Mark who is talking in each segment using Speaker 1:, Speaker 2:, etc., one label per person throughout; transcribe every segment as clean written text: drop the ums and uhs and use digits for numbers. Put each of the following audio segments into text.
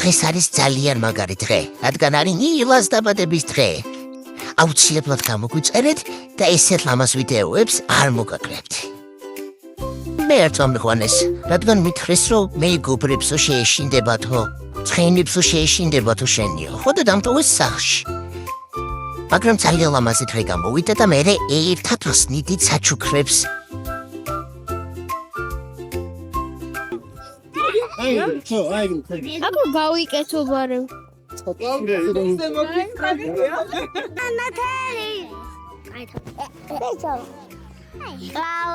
Speaker 1: დღეს არის ძალიან მაგარი დღე, რადგან არის ნილას დაბადების დღე. აუცილებლად გამოგვიწერეთ და ესეთ ლამაზ ვიდეოებს არ მოგაკლებთ. მე არ წამიყვანეს, რადგან მითხრეს, რომ მეგობრებსო შეეშინდებათო, ცხენებსო შეეშინდებათო შენიო, ხო და დამტოვეს სახლში. მაგრამ ძალიან ლამაზი დღე გამოვიდა და მე ერთად ვსნიდით საჩუქრებს.
Speaker 2: აბა გავიკეთო ბარემ.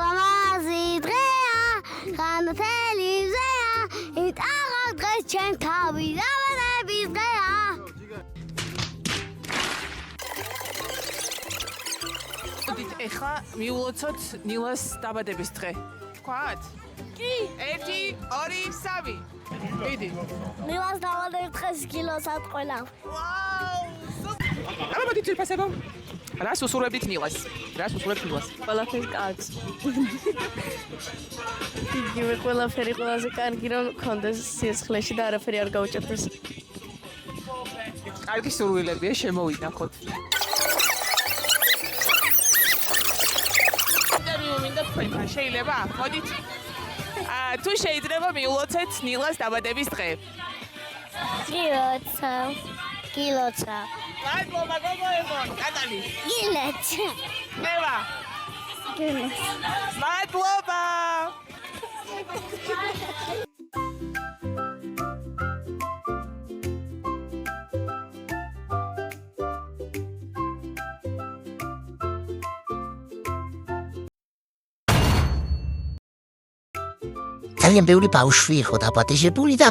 Speaker 3: ლამაზი დღეა, ხანათელი მზეა, იტაღა დღეს ჩემ თავი დაბადების დღეა.
Speaker 4: ეხლა მიულოცოთ ნილას დაბადების დღე. თქვათ? კი. 1 2 3. მიდი.
Speaker 3: ნილას დაბადების დღეს გილოცავთ ყველა.
Speaker 4: ვაუ! აბა მოდი თვითფასებო. რას უსურვებდით ნილას? რას უსურვებთ ნილას?
Speaker 2: ყველაფერი კარგს. იგივე ყველაფერი ყველაზე კარგი რომ გქონდეს სიცხლეში და არაფერი არ გაუჭირდეს.
Speaker 4: კარგი სურვილებია შემოვინახოთ. შეიძლება? მოდით. თუ შეიძლება მიულოცეთ ნილას დაბადების დღე.
Speaker 3: გილოცავ.
Speaker 4: მადლობა გოგოებო, კატალი.
Speaker 3: გილოცავ.
Speaker 4: მევა. მადლობა.
Speaker 1: ძალიან ბევრი ბავშვი იყო დაპატეჟებული და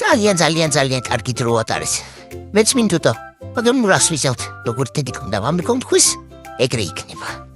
Speaker 1: ძალიან კარგი დრო ატარეს. მეც მინდოდა, მაგრამ რას ვიზავთ, როგორ თედი ქონდა მამიკომთვის, ეგრე იქნება.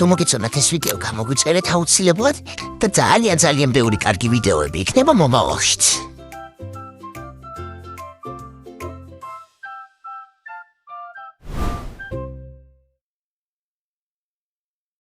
Speaker 1: თუ მოგეწონათ ეს ვიდეო გამოგვიწერეთ აუცილებლად და ძალიან ბევრი კარგი ვიდეოები იქნება მომავალშიც.